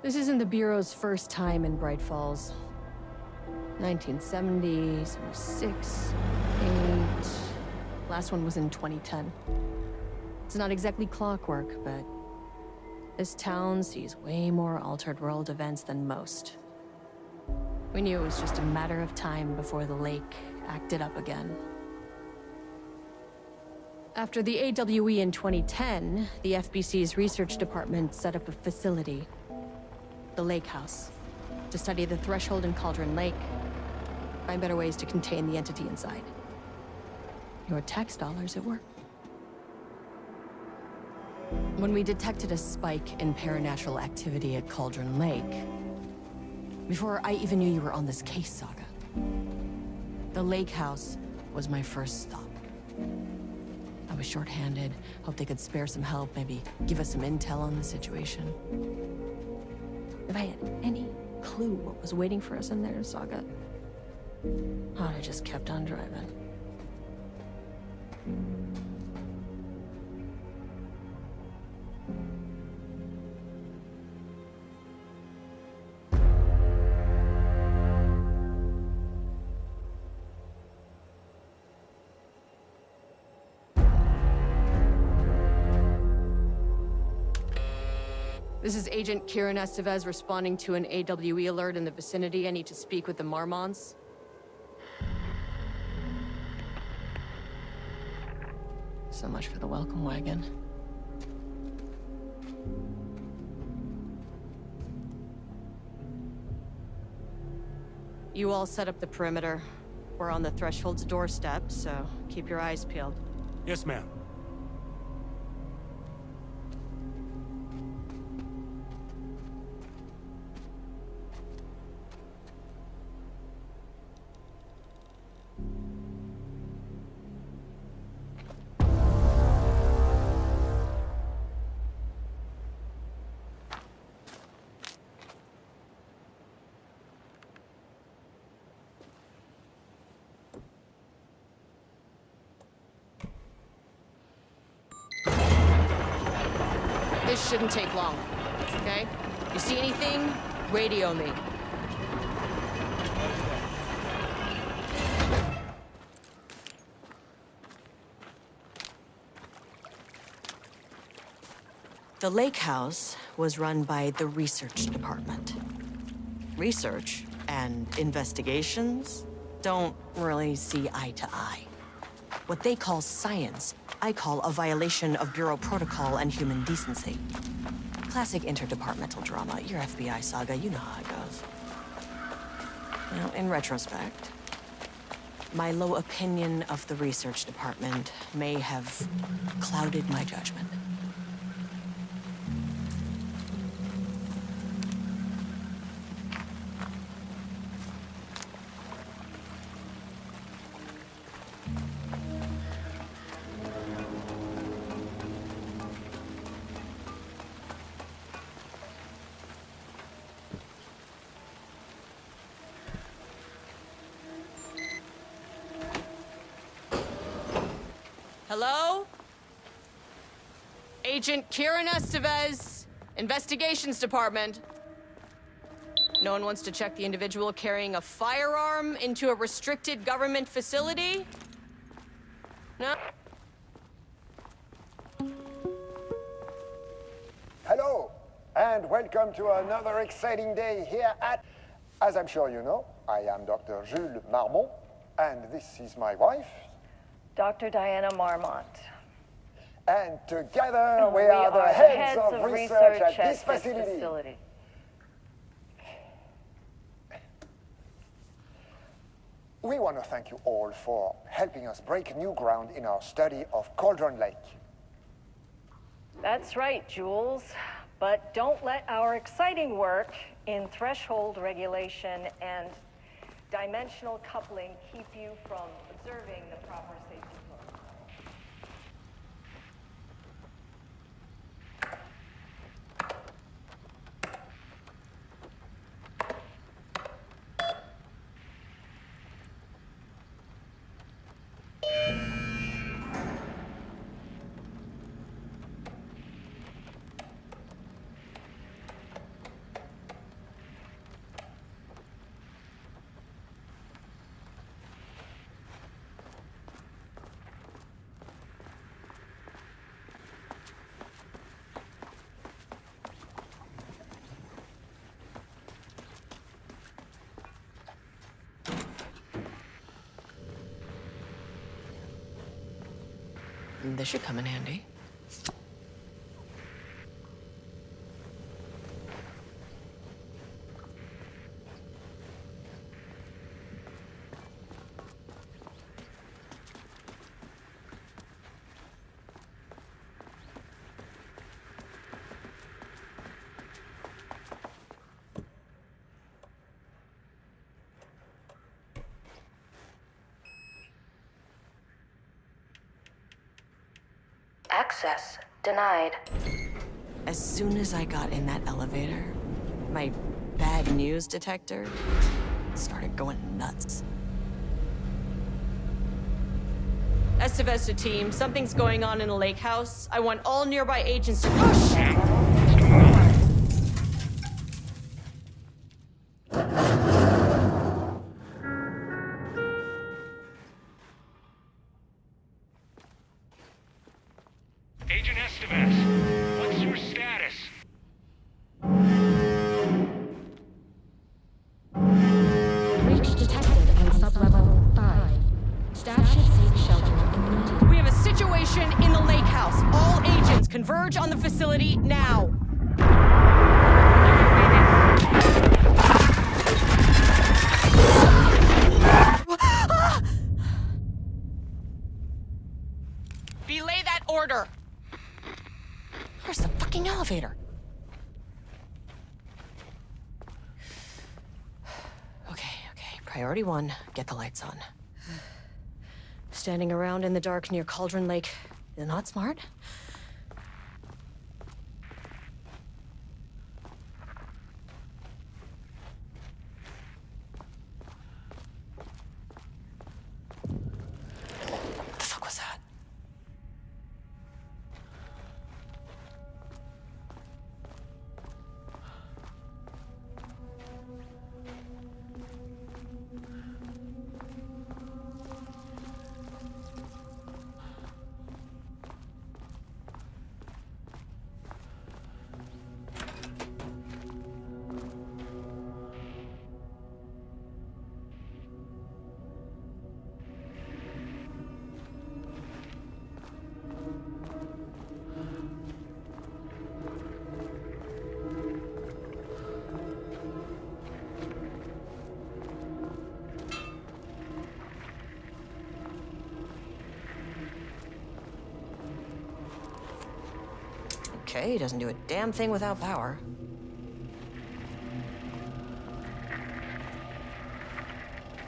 This isn't the Bureau's first time in Bright Falls. 1970, 76, 8... Last one was in 2010. It's not exactly clockwork, but this town sees way more altered world events than most. We knew it was just a matter of time before the lake acted up again. After the AWE in 2010, the FBC's research department set up a facility, the Lake House, to study the threshold in Cauldron Lake, find better ways to contain the entity inside. Your tax dollars at work. When we detected a spike in paranatural activity at Cauldron Lake, before I even knew you were on this case, Saga, the Lake House was my first stop. I was short-handed, hoped they could spare some help, maybe give us some intel on the situation. If I had any clue what was waiting for us in there, Saga, I'd have just kept on driving. This is Agent Kieran Estevez responding to an AWE alert in the vicinity. I need to speak with the Marmonts. So much for the welcome wagon. You all set up the perimeter. We're on the Threshold's doorstep, so keep your eyes peeled. Yes, ma'am. This shouldn't take long, okay? You see anything, radio me. The Lake House was run by the research department. Research and investigations don't really see eye to eye. What they call science, I call a violation of Bureau protocol and human decency. Classic interdepartmental drama. Your FBI saga, you know how it goes. Now, in retrospect, my low opinion of the research department may have clouded my judgment. Hello? Agent Kieran Estevez, Investigations Department. No one wants to check the individual carrying a firearm into a restricted government facility? No? Hello, and welcome to another exciting day here at... As I'm sure you know, I am Dr. Jules Marmont, and this is my wife, Dr. Diana Marmont. And together we are the heads of research at this facility. We want to thank you all for helping us break new ground in our study of Cauldron Lake. That's right, Jules. But don't let our exciting work in threshold regulation and dimensional coupling keep you from observing the proper safety protocol. This should come in handy. Access denied. As soon as I got in that elevator, my bad news detector started going nuts. Estevez to team, something's going on in the lake house. I want all nearby agents to push. Agent Estevez, what's your status? Breach detected on sublevel 5. Staff should seek shelter immediately. We have a situation in the lake house. All agents converge on the facility now. Belay that order. Where's the fucking elevator? Okay. Priority 1, get the lights on. Standing around in the dark near Cauldron Lake is not smart. What the fuck was that? Okay, he doesn't do a damn thing without power.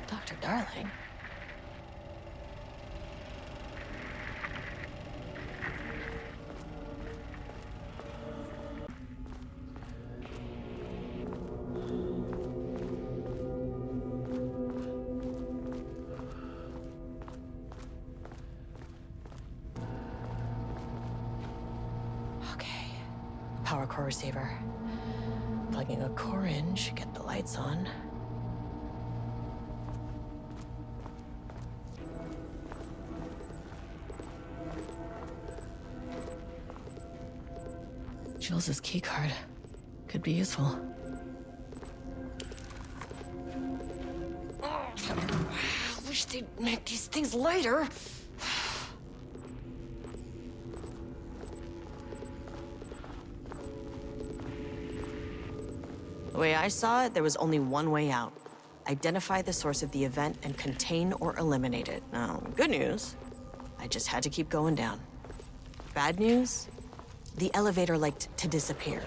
Dr. Darling. Power core receiver. Plugging a core in should get the lights on. Jules' keycard could be useful. I wish they'd make these things lighter. The way I saw it, there was only one way out. Identify the source of the event and contain or eliminate it. Now, good news, I just had to keep going down. Bad news, the elevator liked to disappear.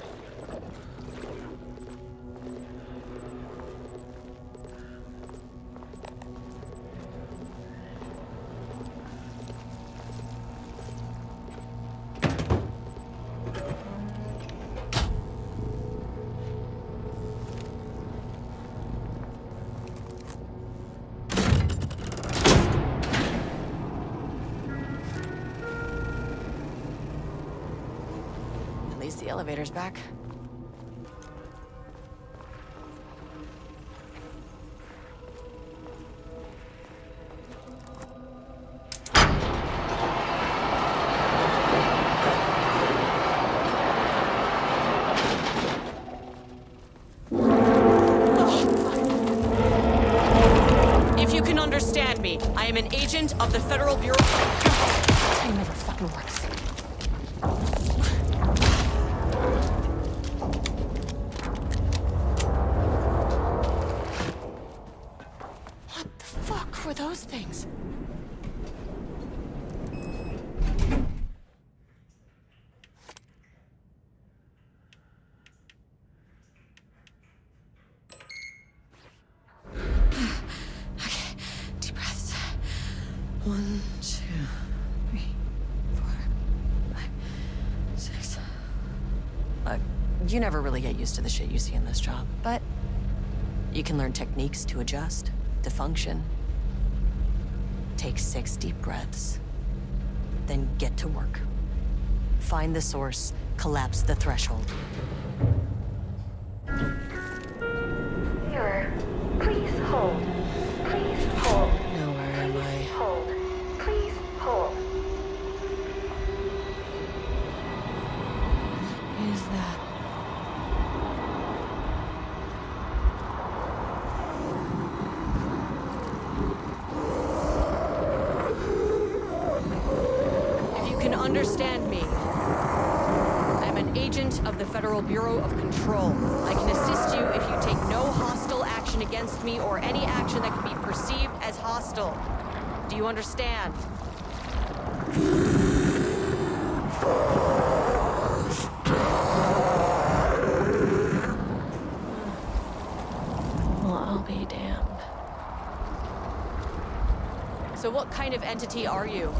The elevator's back. If you can understand me, I am an an agent of the Federal Bureau. That never fucking works. What the fuck were those things? One, two, three, four, five, six. You never really get used to the shit you see in this job, but you can learn techniques to adjust, to function. Take 6 deep breaths, then get to work. Find the source, collapse the threshold. Mirror, please hold. Please hold. Now where am I? Hold. Please hold. What is that? If you can understand me, I'm an agent of the Federal Bureau of Control. I can assist you if you take no hostile action against me or any action that can be perceived as hostile. Do you understand? Well, I'll be damned. So what kind of entity are you?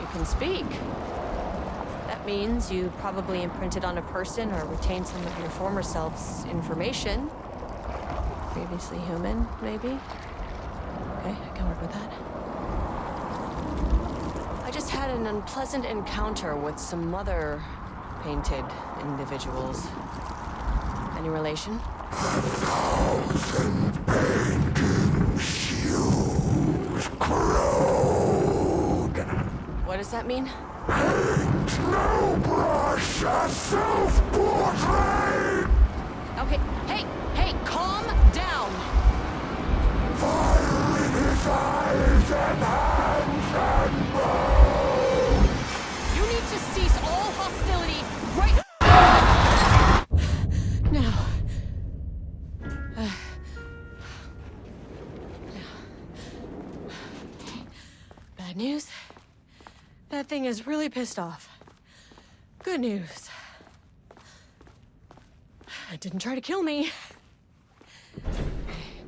You can speak. That means you probably imprinted on a person or retained some of your former self's information. Previously human, maybe? Okay, I can work with that. I just had an unpleasant encounter with some other painted individuals. Any relation? 1,000 painting shoes corrode. What does that mean? Paint no brush, a self-portrait. Okay, hey, calm down. Fire in his eyes and hands and bones. You need to cease all hostility right now. Bad news? That thing is really pissed off. Good news. It didn't try to kill me.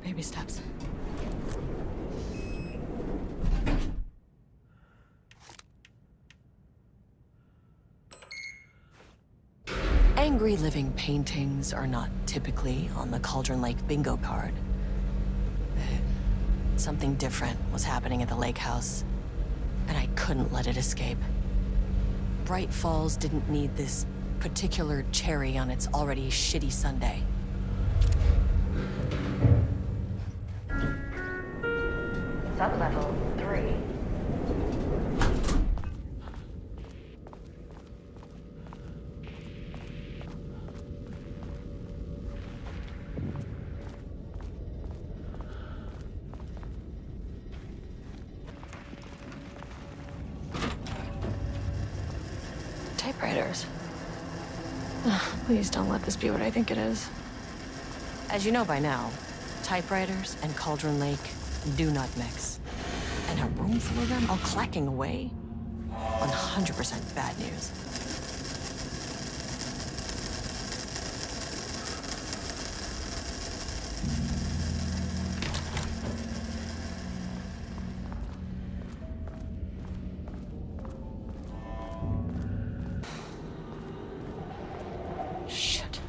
Baby steps. Angry living paintings are not typically on the Cauldron Lake bingo card. Something different was happening at the lake house, and I couldn't let it escape. Bright Falls didn't need this particular cherry on its already shitty sundae. Sublevel 3. Typewriters. Please don't let this be what I think it is. As you know by now, typewriters and Cauldron Lake do not mix. And a room full of them all clacking away? 100% bad news. Shit.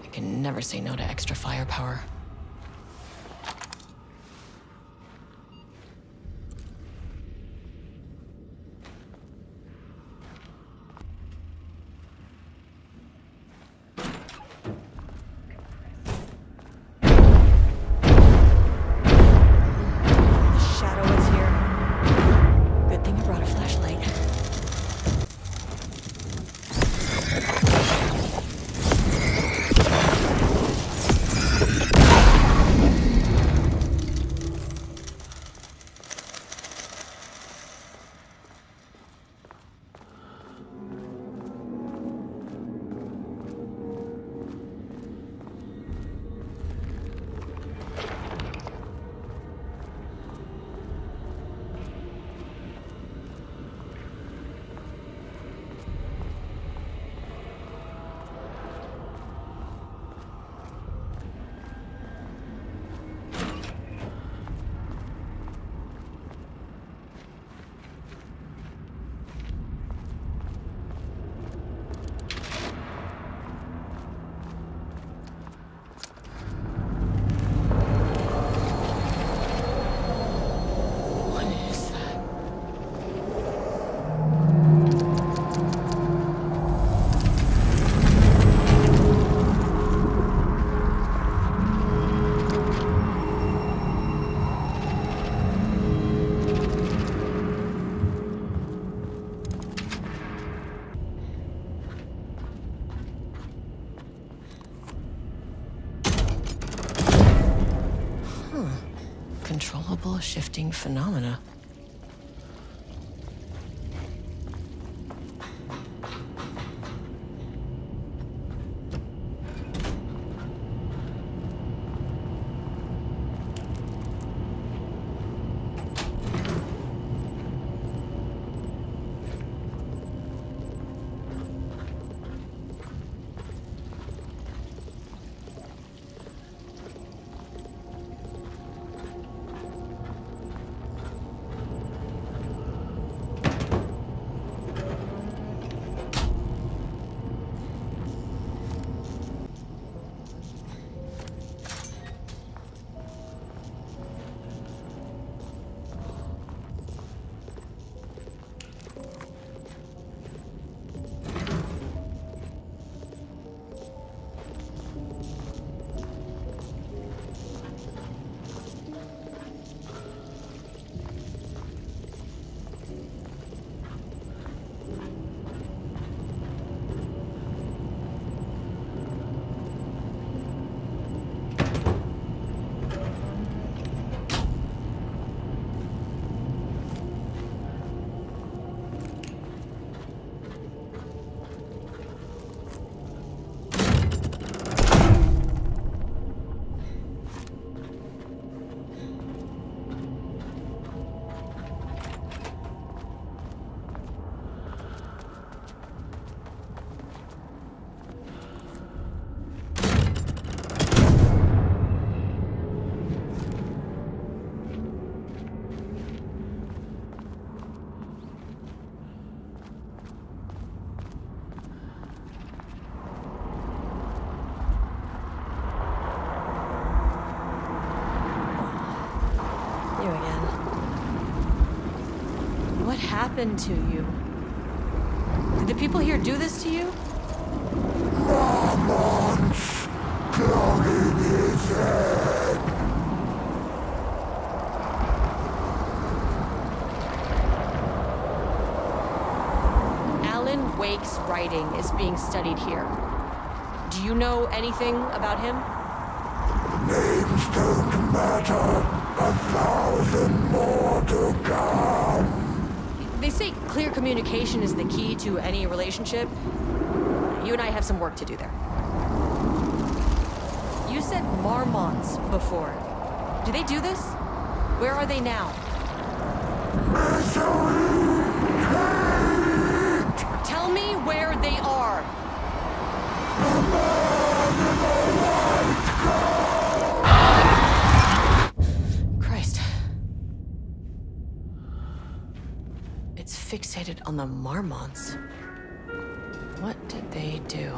I can never say no to extra firepower. Shadow is here. shifting phenomena. Happened to you? Did the people here do this to you? Marmon's clogging his head. Alan Wake's writing is being studied here. Do you know anything about him? Names don't matter. 1,000 more to come. They say clear communication is the key to any relationship. You and I have some work to do there. You said marmots before. Do they do this? Where are they now? Tell me where they are. Christ. It's fixated on the marmots. What did they do?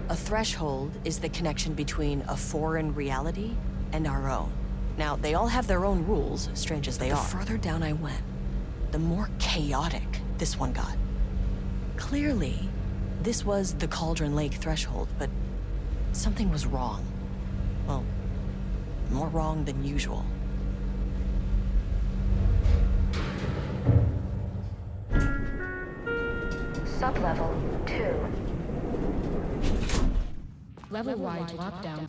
A threshold is the connection between a foreign reality and our own. Now, they all have their own rules, strange as they are. The further down I went, the more chaotic this one got. Clearly, this was the Cauldron Lake threshold, but something was wrong. Well, more wrong than usual. Sublevel 2. Level wide lockdown.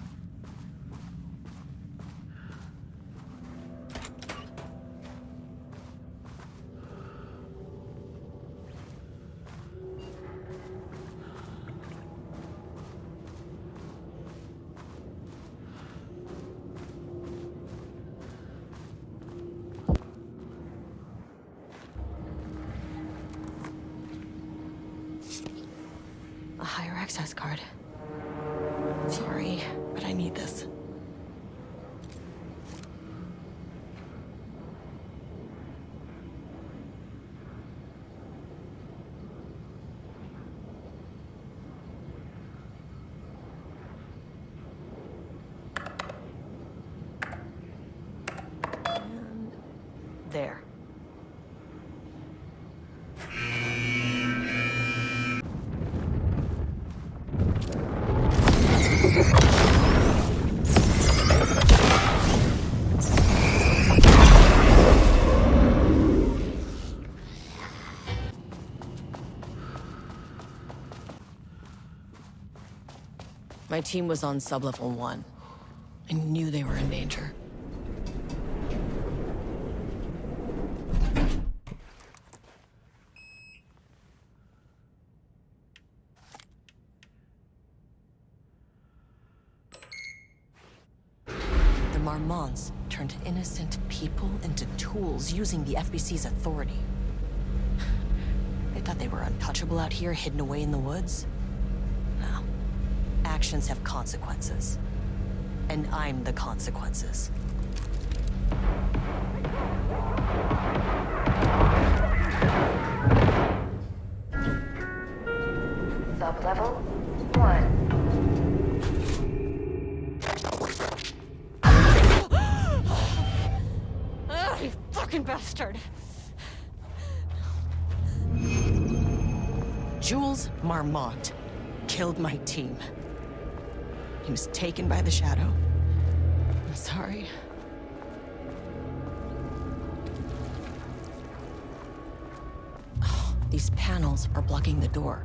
A higher access card. Sorry, but I need this. And there. My team was on sub-level 1. I knew they were in danger. The Marmonts turned innocent people into tools using the FBC's authority. They thought they were untouchable out here, hidden away in the woods. No. Actions have consequences. And I'm the consequences. Sub-level 1. Ah, you fucking bastard! Jules Marmont killed my team. He was taken by the shadow. I'm sorry. Oh, these panels are blocking the door.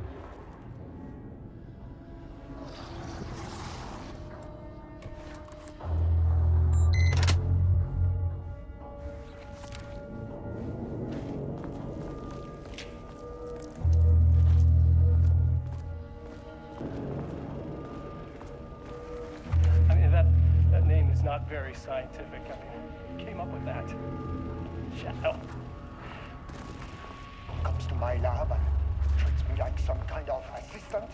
Not very scientific. I mean, who came up with that? Shadow. Comes to my lab and treats me like some kind of assistant.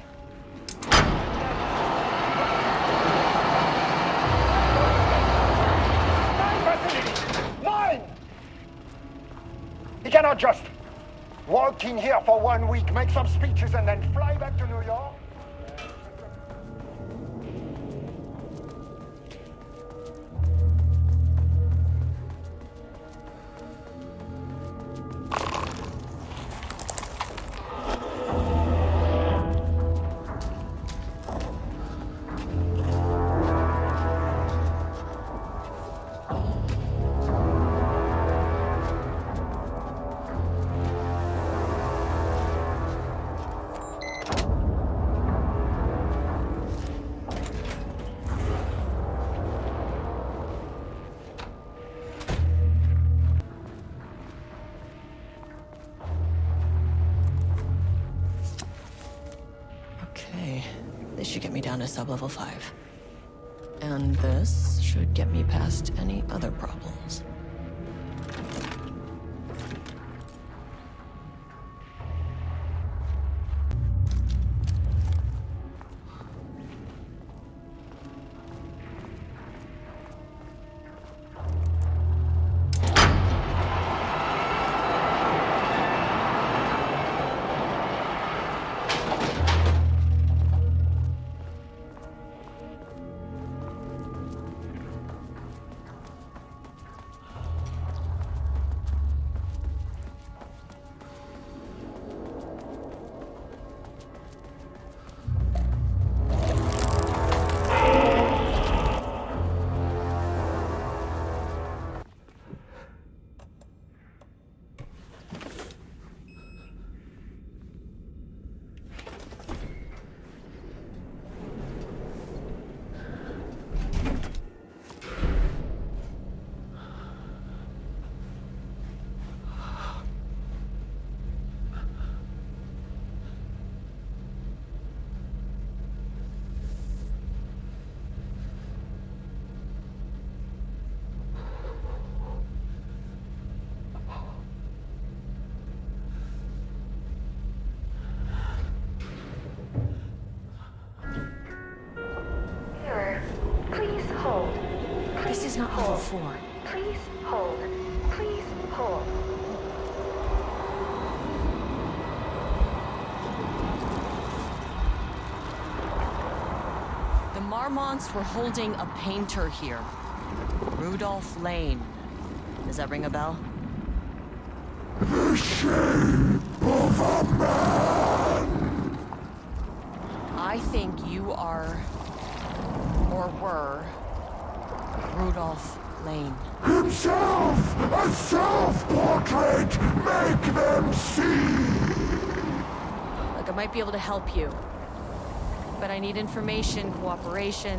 Mine facility! Mine! He cannot just walk in here for 1 week, make some speeches, and then fly back to New York. This should get me down to sub-level 5. And this should get me past any other problems. This is not level 4. Please hold. Please hold. The Marmonts were holding a painter here. Rudolph Lane. Does that ring a bell? The shape of a man. I think you are, or were, Rudolph Lane. Himself, a self-portrait, make them see. Look, I might be able to help you. but I need information, cooperation.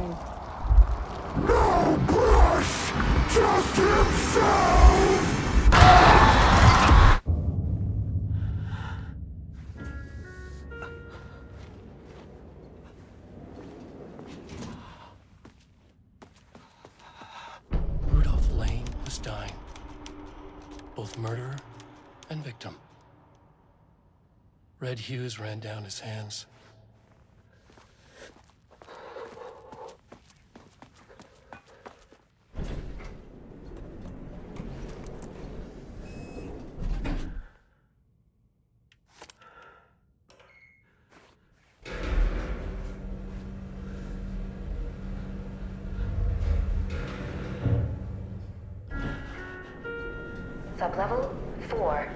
No brush! Just himself! Both murderer and victim. Red hues ran down his hands. Sublevel 4.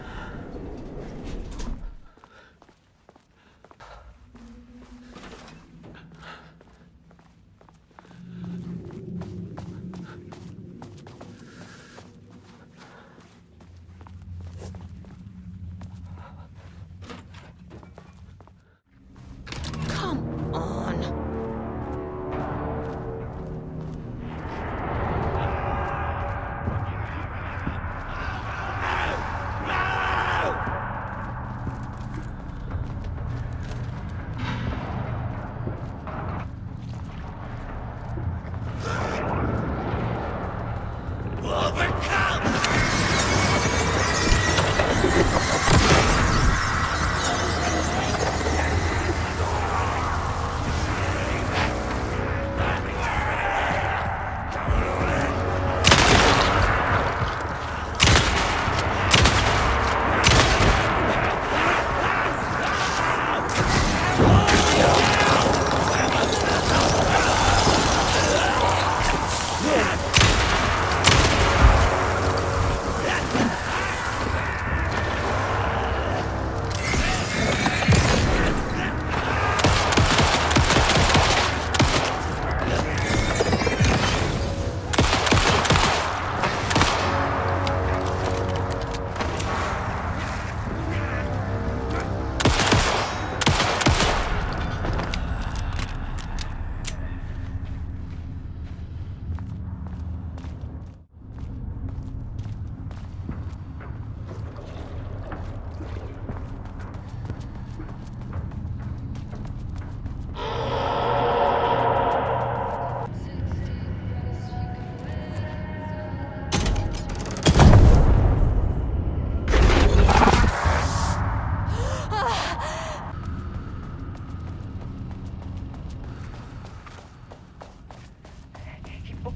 Come on.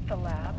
The lab.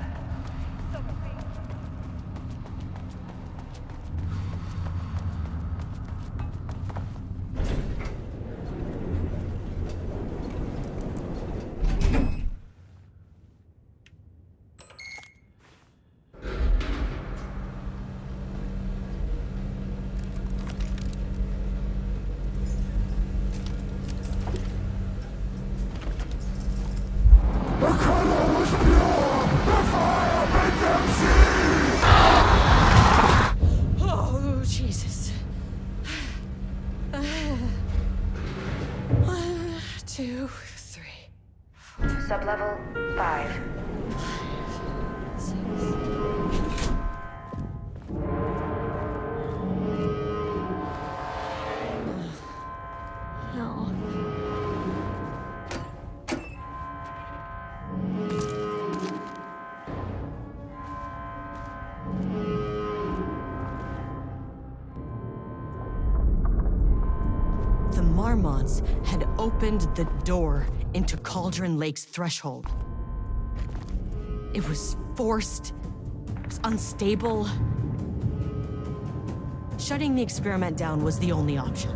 Sublevel 5. No. The Marmonts had opened the door into Cauldron Lake's threshold. It was forced, it was unstable. Shutting the experiment down was the only option.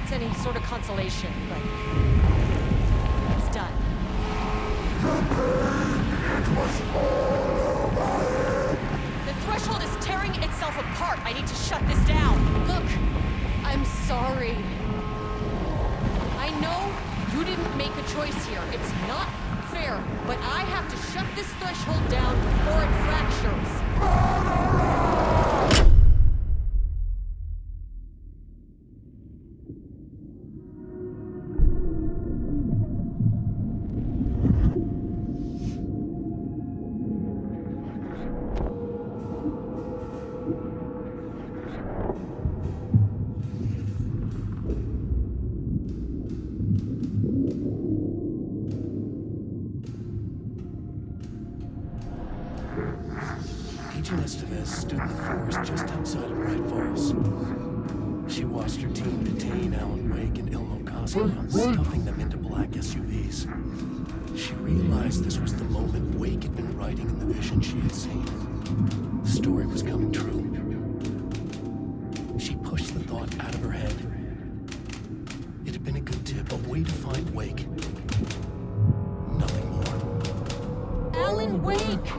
that's any sort of consolation, but it's done. It was all over it. The threshold is tearing itself apart. I need to shut this down. Look, I'm sorry. I know you didn't make a choice here. It's not fair, but I have to shut this threshold down before it fractures. Stood in the forest just outside of Bright Falls. She watched her team detain Alan Wake and Ilmo Koski, stuffing them into black SUVs. She realized this was the moment Wake had been writing in the vision she had seen. The story was coming true. She pushed the thought out of her head. It had been a good tip, a way to find Wake. Nothing more. Alan Wake!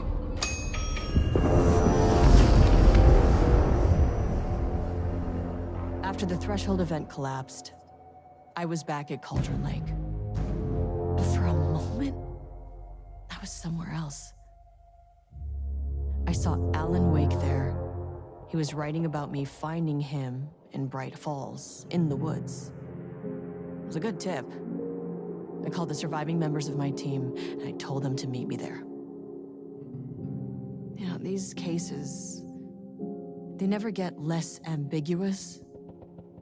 After the threshold event collapsed, I was back at Cauldron Lake. But for a moment, I was somewhere else. I saw Alan Wake there. He was writing about me finding him in Bright Falls, in the woods. It was a good tip. I called the surviving members of my team, and I told them to meet me there. You know, these cases, they never get less ambiguous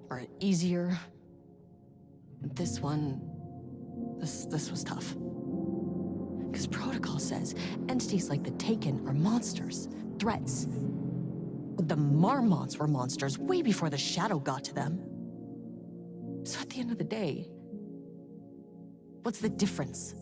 or easier. This one, this was tough. Because protocol says entities like the Taken are monsters, threats. But the Marmots were monsters way before the Shadow got to them. So at the end of the day, what's the difference?